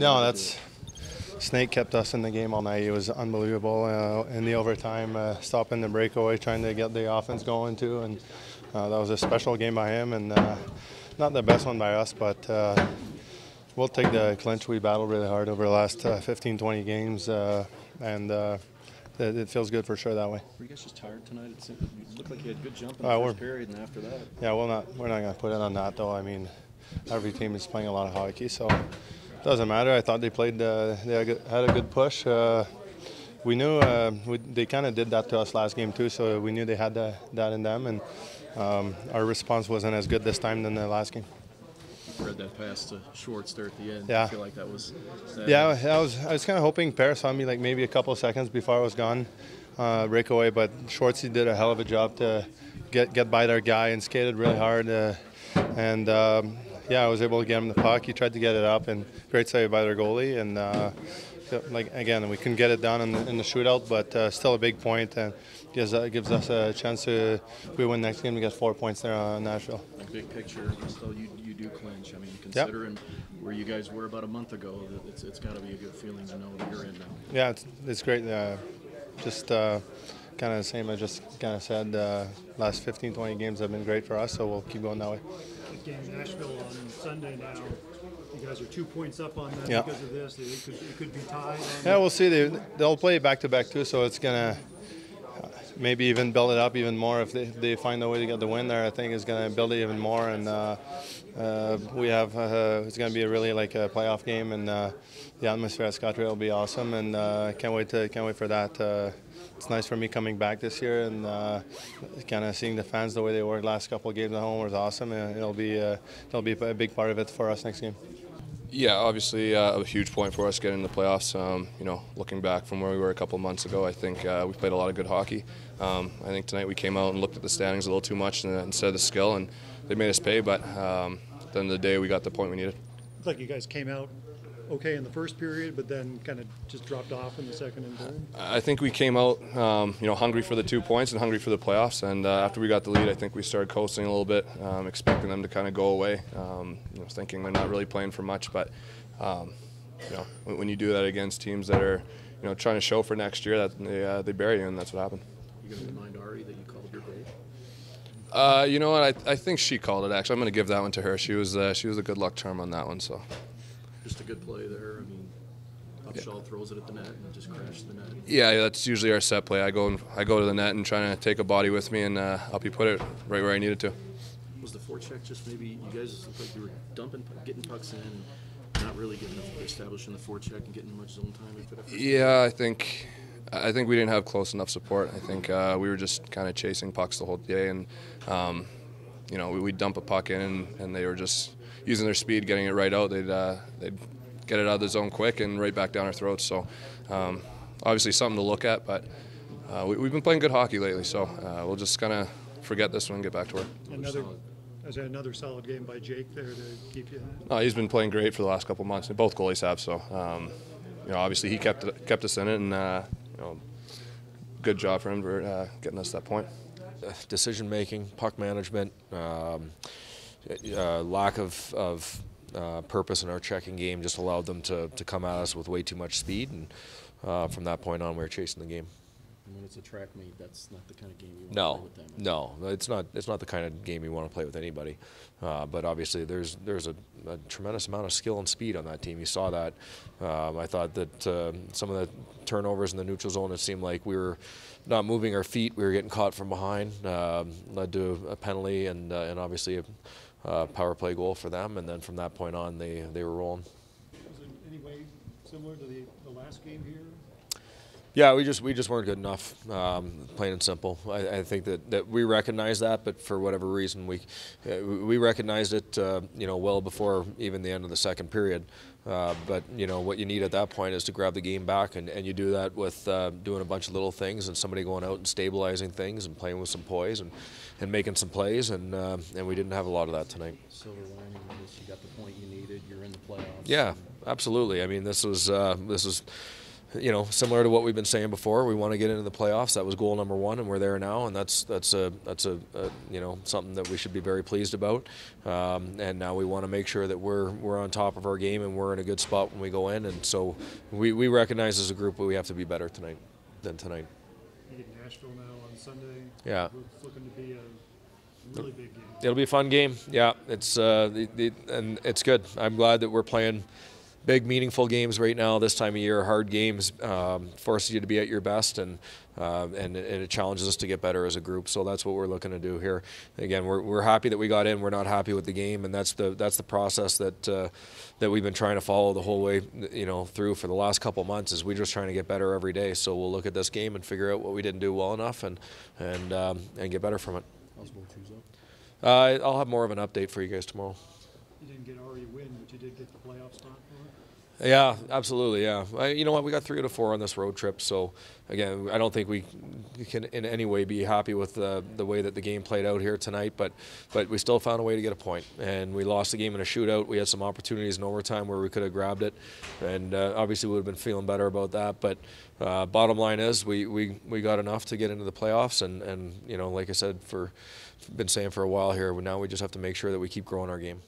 No, that's Snake kept us in the game all night. It was unbelievable in the overtime, stopping the breakaway, trying to get the offense going too, and that was a special game by him, and not the best one by us, but we'll take the clinch. We battled really hard over the last 15, 20 games, and it feels good for sure that way. Were you guys just tired tonight? It looked like you had a good jump in the first period, and after that. Yeah, we're not going to put it on that though. I mean, every team is playing a lot of hockey, so it doesn't matter. I thought they played. They had a good push. We knew they kind of did that to us last game too, so we knew they had that in them, and our response wasn't as good this time than the last game. Read that pass to Schwartz there at the end. Yeah. I feel like that was. Yeah, I was kind of hoping Perron saw me like maybe a couple of seconds before I was gone, breakaway. But Schwartz did a hell of a job to get by their guy and skated really hard. Yeah, I was able to get him the puck. He tried to get it up, and great save by their goalie. And again, we couldn't get it done in the shootout, but still a big point, and gives us a chance to, if we win next game, to get 4 points there on Nashville. Big picture, still you do clinch. I mean, considering where you guys were about a month ago, it's got to be a good feeling to know that you're in now. Yeah, it's great. Just kind of the same I just kind of said. Last 15, 20 games have been great for us, so we'll keep going that way. Big game in Nashville on Sunday now. You guys are 2 points up on them because of this. It could be tied. Yeah, we'll see. They'll play back-to-back too, so it's going to maybe even build it up even more if they find a way to get the win there. I think it's going to build it even more, and we have it's going to be really like a playoff game, and the atmosphere at Scottrade will be awesome, and can't wait for that. It's nice for me coming back this year, and kind of seeing the fans the way they were last couple of games at home was awesome, and it'll be a big part of it for us next game. Yeah, obviously a huge point for us getting in the playoffs. You know, looking back from where we were a couple of months ago, I think we played a lot of good hockey. I think tonight we came out and looked at the standings a little too much instead of the skill, and they made us pay. But at the end of the day, we got the point we needed. It's like you guys came out okay in the first period, but then kind of just dropped off in the second and third. I think we came out, you know, hungry for the 2 points and hungry for the playoffs. And after we got the lead, I think we started coasting a little bit, expecting them to kind of go away. You know, thinking they're not really playing for much. But you know, when you do that against teams that are, you know, trying to show for next year, that they bury you, and that's what happened. You gonna remind Ari that you called your goal? You know what? I think she called it. Actually, I'm going to give that one to her. She was a good luck charm on that one. So. Just a good play there. I mean, Upshaw throws it at the net and just crashes the net. Yeah, that's usually our set play. I go to the net and try to take a body with me and help you put it right where I need it to. Was the forecheck just maybe you guys looked like you were getting pucks in, not really getting establishing the forecheck and getting much zone time? Yeah, I think we didn't have close enough support. I think we were just kind of chasing pucks the whole day, and you know, we'd dump a puck in and they were just using their speed, getting it right out. They'd get it out of the zone quick and right back down our throats. So obviously something to look at, but we've been playing good hockey lately, so we'll just kind of forget this one and get back to work. Another solid game by Jake there to keep you. No, he's been playing great for the last couple of months, and both goalies have. So you know, obviously he kept us in it, and you know, good job for him for getting us that point. Decision making, puck management. Lack of purpose in our checking game just allowed them to come at us with way too much speed, and from that point on we were chasing the game. And when it's a track meet, that's not the kind of game you want to play with them. No, it's not the kind of game you want to play with anybody. But obviously there's a tremendous amount of skill and speed on that team. You saw that. I thought that some of the turnovers in the neutral zone, it seemed like we were not moving our feet. We were getting caught from behind, led to a penalty and obviously a power play goal for them. And then from that point on, they were rolling. Was it in any way similar to the last game here? Yeah, we just weren't good enough, plain and simple. I think that we recognize that, but for whatever reason we recognized it, you know, well before even the end of the second period. But you know what you need at that point is to grab the game back, and you do that with doing a bunch of little things and somebody going out and stabilizing things and playing with some poise and making some plays, and we didn't have a lot of that tonight. Silver lining is you got the point you needed. You're in the playoffs. Yeah, absolutely. I mean, this was. similar to what we've been saying before, we want to get into the playoffs. That was goal number one, and we're there now, and that's something that we should be very pleased about. And now we want to make sure that we're on top of our game and we're in a good spot when we go in. And so we recognize as a group that we have to be better than tonight. You get Nashville now on Sunday. Yeah. It's looking to be a really big game. It'll be a fun game. Yeah, it's and it's good. I'm glad that we're playing big, meaningful games right now. This time of year, hard games, forces you to be at your best, and it challenges us to get better as a group. So that's what we're looking to do here. Again, we're happy that we got in. We're not happy with the game, and that's the process that we've been trying to follow the whole way, through for the last couple months. Is we're just trying to get better every day. So we'll look at this game and figure out what we didn't do well enough, and get better from it. I'll have more of an update for you guys tomorrow. You didn't get already win, but you did get the playoff spot for it? Yeah, absolutely, yeah. You know what, we got 3 out of 4 on this road trip, so again, I don't think we can in any way be happy with the way that the game played out here tonight, but we still found a way to get a point, and we lost the game in a shootout. We had some opportunities in overtime where we could have grabbed it, and obviously we would have been feeling better about that, but bottom line is we got enough to get into the playoffs, and like I said, been saying for a while here, now we just have to make sure that we keep growing our game.